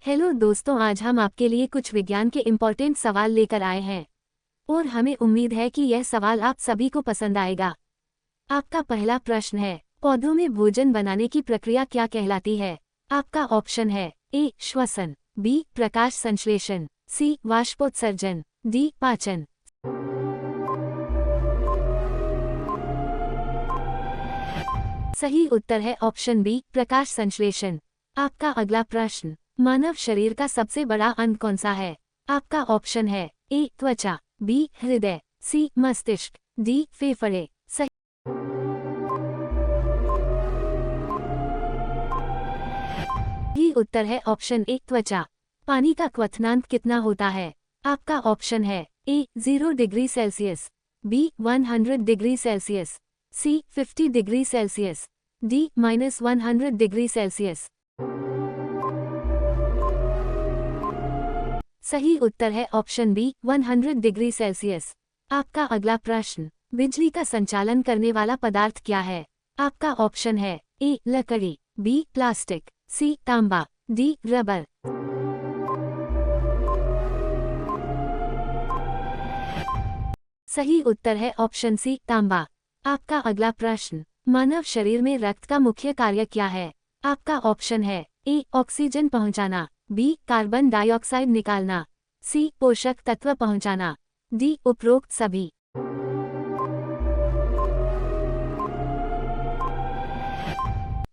Hello दोस्तों, आज हम आपके लिए कुछ विज्ञान के इम्पोर्टेंट सवाल लेकर आए हैं और हमें उम्मीद है कि यह सवाल आप सभी को पसंद आएगा। आपका पहला प्रश्न है, पौधों में भोजन बनाने की प्रक्रिया क्या कहलाती है? आपका ऑप्शन है ए श्वसन, बी प्रकाश संश्लेषण, सी वाष्पोत्सर्जन, डी पाचन। सही उत्तर है ऑप्शन बी प्रकाश संश्लेषण। आपका अगला प्रश्न, मानव शरीर का सबसे बड़ा अंग कौन सा है? आपका ऑप्शन है ए त्वचा, बी हृदय, सी मस्तिष्क, डी फेफड़े। सही उत्तर है ऑप्शन ए त्वचा। पानी का क्वथनांक कितना होता है? आपका ऑप्शन है A 0 degree Celsius, B 100 degree Celsius, C 50 degree Celsius, D -100 degree Celsius. सही उत्तर है ऑप्शन बी 100 डिग्री सेल्सियस। आपका अगला प्रश्न, बिजली का संचालन करने वाला पदार्थ क्या है? आपका ऑप्शन है ए लकड़ी, बी प्लास्टिक, सी तांबा, डी रबर। सही उत्तर है ऑप्शन सी तांबा। आपका अगला प्रश्न, मानव शरीर में रक्त का मुख्य कार्य क्या है? आपका ऑप्शन है ए ऑक्सीजन पहुंचाना, बी कार्बन डाइऑक्साइड निकालना, सी पोषक तत्व पहुंचाना, डी उपरोक्त सभी।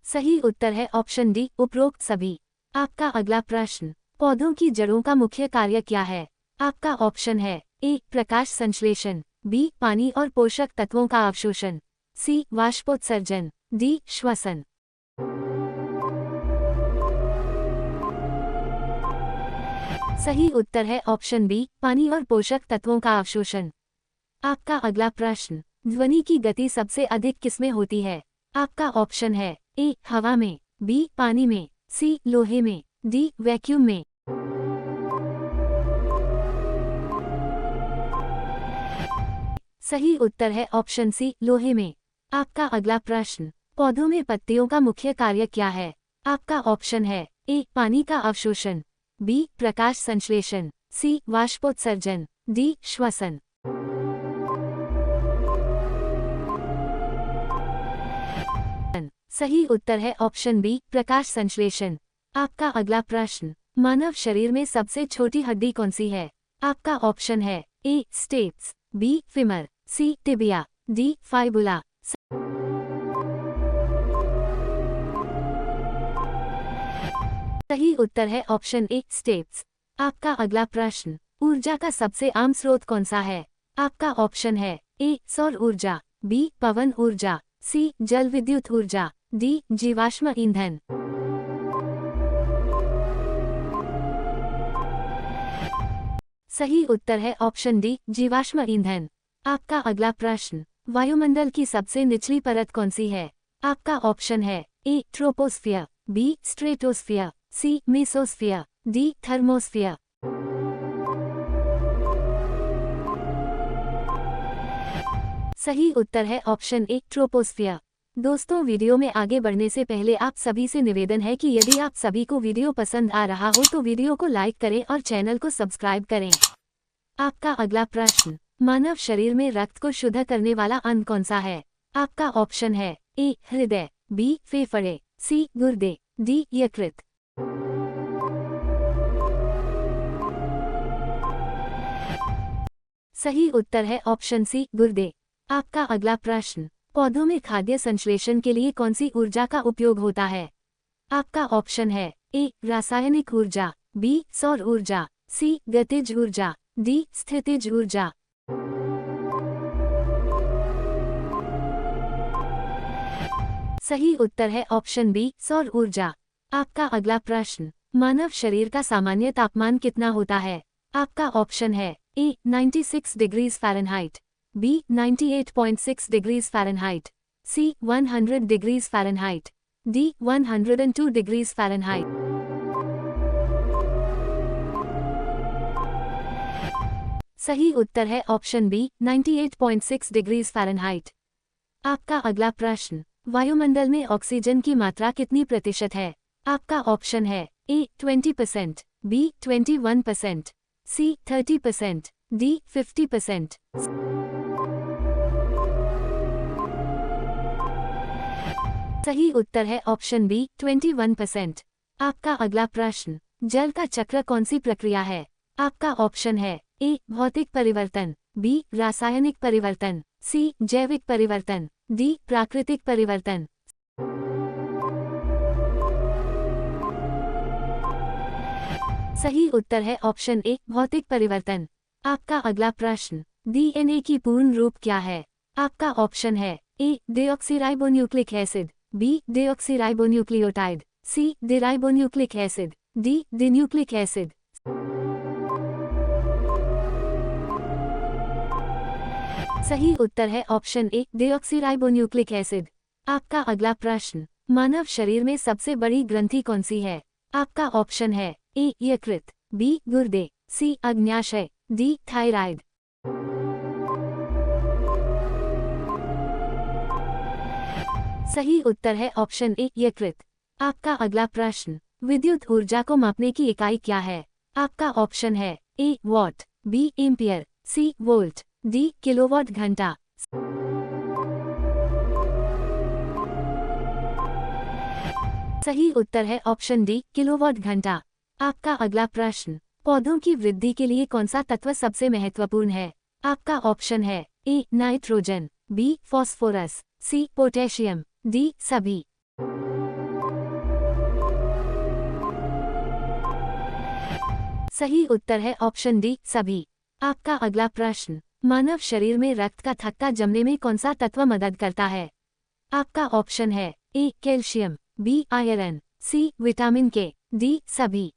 सही उत्तर है ऑप्शन डी उपरोक्त सभी। आपका अगला प्रश्न, पौधों की जड़ों का मुख्य कार्य क्या है? आपका ऑप्शन है ए प्रकाश संश्लेषण, बी पानी और पोषक तत्वों का अवशोषण, सी वाष्पोत्सर्जन, डी श्वसन। सही उत्तर है ऑप्शन बी पानी और पोषक तत्वों का अवशोषण। आपका अगला प्रश्न, ध्वनि की गति सबसे अधिक किसमें होती है? आपका ऑप्शन है ए हवा में, बी पानी में, सी लोहे में, डी वैक्यूम में। सही उत्तर है ऑप्शन सी लोहे में। आपका अगला प्रश्न, पौधों में पत्तियों का मुख्य कार्य क्या है? आपका ऑप्शन है ए पानी का अवशोषण, बी प्रकाश संश्लेषण, सी वाष्पोत्सर्जन, डी श्वसन। सही उत्तर है ऑप्शन बी प्रकाश संश्लेषण। आपका अगला प्रश्न, मानव शरीर में सबसे छोटी हड्डी कौन सी है? आपका ऑप्शन है ए स्टेप्स, बी फिमर, सी टिबिया, डी फाइबुला। सही उत्तर है ऑप्शन ए स्टेप्स। आपका अगला प्रश्न, ऊर्जा का सबसे आम स्रोत कौन सा है? आपका ऑप्शन है ए सौर ऊर्जा, बी पवन ऊर्जा, सी जल विद्युत ऊर्जा, डी जीवाश्म ईंधन। सही उत्तर है ऑप्शन डी जीवाश्म ईंधन। आपका अगला प्रश्न, वायुमंडल की सबसे निचली परत कौन सी है? आपका ऑप्शन है ए ट्रोपोस्फियर, बी स्ट्रेटोस्फियर, सी मेसोस्फियर, डी थर्मोस्फियर। सही उत्तर है ऑप्शन ए ट्रोपोस्फियर। दोस्तों, वीडियो में आगे बढ़ने से पहले आप सभी से निवेदन है कि यदि आप सभी को वीडियो पसंद आ रहा हो तो वीडियो को लाइक करें और चैनल को सब्सक्राइब करें। आपका अगला प्रश्न, मानव शरीर में रक्त को शुद्ध करने वाला अंग कौन सा है? आपका ऑप्शन है ए हृदय, बी फेफड़े, सी गुर्दे, डी यकृत। सही उत्तर है ऑप्शन सी गुर्दे। आपका अगला प्रश्न, पौधों में खाद्य संश्लेषण के लिए कौन सी ऊर्जा का उपयोग होता है? आपका ऑप्शन है ए रासायनिक ऊर्जा, बी सौर ऊर्जा, सी गतिज ऊर्जा, डी स्थितिज ऊर्जा। सही उत्तर है ऑप्शन बी सौर ऊर्जा। आपका अगला प्रश्न, मानव शरीर का सामान्य तापमान कितना होता है? आपका ऑप्शन है A 96 degrees Fahrenheit, B 98.6 degrees Fahrenheit, C 100 degrees Fahrenheit, D 102 degrees Fahrenheit. सही उत्तर है ऑप्शन बी 98.6 डिग्रीज फ़ारेनहाइट। आपका अगला प्रश्न, वायुमंडल में ऑक्सीजन की मात्रा कितनी प्रतिशत है? आपका ऑप्शन है ए 20%, बी 21%, सी 30%, डी 50%। सही उत्तर है ऑप्शन बी 21%। आपका अगला प्रश्न, जल का चक्र कौन सी प्रक्रिया है? आपका ऑप्शन है ए भौतिक परिवर्तन, बी रासायनिक परिवर्तन, सी जैविक परिवर्तन, डी प्राकृतिक परिवर्तन। सही उत्तर है ऑप्शन ए भौतिक परिवर्तन। आपका अगला प्रश्न, डीएनए की पूर्ण रूप क्या है? आपका ऑप्शन है ए डीऑक्सीराइबोन्यूक्लिक एसिड, बी डीऑक्सीराइबोन्यूक्लियोटाइड, सी डीराइबोन्यूक्लिक एसिड, डी डिन्यूक्लिक एसिड। सही उत्तर है ऑप्शन ए डीऑक्सीराइबोन्यूक्लिक एसिड। आपका अगला प्रश्न, मानव शरीर में सबसे बड़ी ग्रंथि कौन सी है? आपका ऑप्शन है ए यकृत, बी गुर्दे, सी अग्न्याशय, डी थायराइड। सही उत्तर है ऑप्शन ए यकृत। आपका अगला प्रश्न, विद्युत ऊर्जा को मापने की इकाई क्या है? आपका ऑप्शन है A watt, B ampere, C volt, D kilowatt घंटा। सही उत्तर है ऑप्शन डी किलोवाट घंटा। आपका अगला प्रश्न, पौधों की वृद्धि के लिए कौन सा तत्व सबसे महत्वपूर्ण है? आपका ऑप्शन है A nitrogen, B phosphorus, C potassium, D सभी। सही उत्तर है ऑप्शन डी सभी। आपका अगला प्रश्न, मानव शरीर में रक्त का थक्का जमने में कौन सा तत्व मदद करता है? आपका ऑप्शन है A calcium, B iron, C vitamin K, D सभी।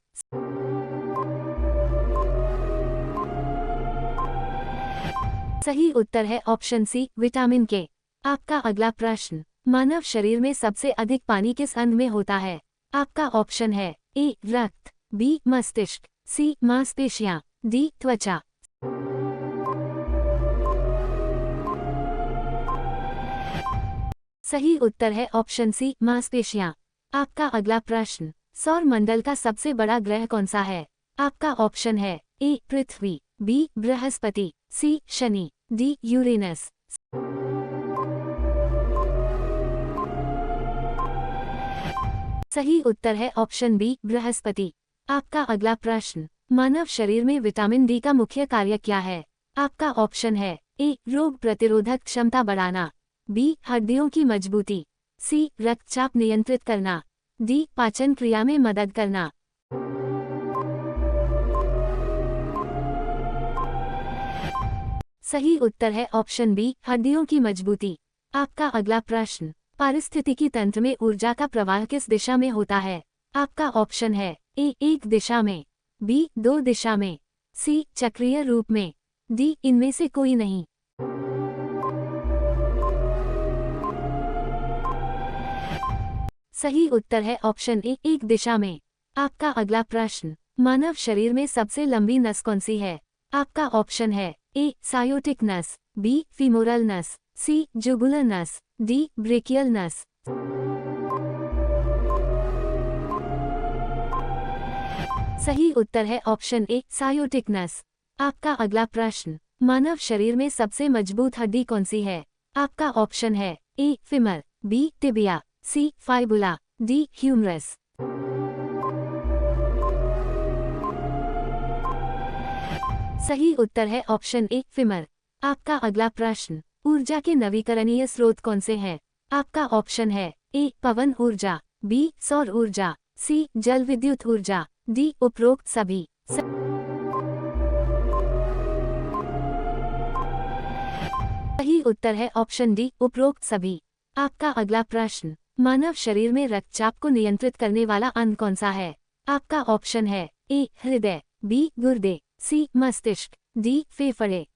सही उत्तर है ऑप्शन सी विटामिन के। आपका अगला प्रश्न, मानव शरीर में सबसे अधिक पानी किस अंग में होता है? आपका ऑप्शन है ए रक्त, बी मस्तिष्क, सी मांसपेशियां, डी त्वचा। सही उत्तर है ऑप्शन सी मांसपेशियां। आपका अगला प्रश्न, सौर मंडल का सबसे बड़ा ग्रह कौन सा है? आपका ऑप्शन है ए पृथ्वी, बी बृहस्पति, सी शनि, डी यूरेनस। सही उत्तर है ऑप्शन बी बृहस्पति। आपका अगला प्रश्न, मानव शरीर में विटामिन डी का मुख्य कार्य क्या है? आपका ऑप्शन है ए रोग प्रतिरोधक क्षमता बढ़ाना, बी हड्डियों की मजबूती, सी रक्तचाप नियंत्रित करना, डी पाचन क्रिया में मदद करना। सही उत्तर है ऑप्शन बी हड्डियों की मजबूती। आपका अगला प्रश्न, पारिस्थितिकी तंत्र में ऊर्जा का प्रवाह किस दिशा में होता है? आपका ऑप्शन है ए एक दिशा में, बी दो दिशा में, सी चक्रीय रूप में, डी इनमें से कोई नहीं। सही उत्तर है ऑप्शन ए एक दिशा में। आपका अगला प्रश्न, मानव शरीर में सबसे लंबी नस कौन सी है? आपका ऑप्शन है ए सायोटिक नस, बी फीमोरल नस, सी जुगुलर नस, डी ब्रेकियल नस। सही उत्तर है ऑप्शन ए सायोटिक नस। आपका अगला प्रश्न, मानव शरीर में सबसे मजबूत हड्डी कौन सी है? आपका ऑप्शन है A femur, B tibia, C fibula, D humerus. सही उत्तर है ऑप्शन ए फीमर। आपका अगला प्रश्न, ऊर्जा के नवीकरणीय स्रोत कौन से हैं? आपका ऑप्शन है ए पवन ऊर्जा, बी सौर ऊर्जा, सी जल विद्युत ऊर्जा, डी उपरोक्त सभी। सही उत्तर है ऑप्शन डी उपरोक्त सभी। आपका अगला प्रश्न, मानव शरीर में रक्तचाप को नियंत्रित करने वाला अंग कौन सा है? आपका ऑप्शन है ए हृदय, बी गुर्दे, सी मस्तिष्क, डी फेफड़े।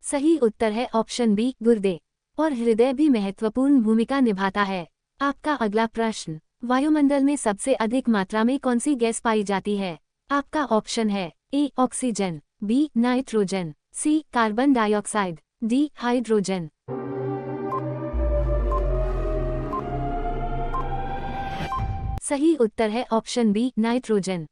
सही उत्तर है ऑप्शन बी गुर्दे, और हृदय भी महत्वपूर्ण भूमिका निभाता है। आपका अगला प्रश्न, वायुमंडल में सबसे अधिक मात्रा में कौन सी गैस पाई जाती है? आपका ऑप्शन है A oxygen, B nitrogen, C carbon dioxide, D hydrogen. सही उत्तर है ऑप्शन बी नाइट्रोजन।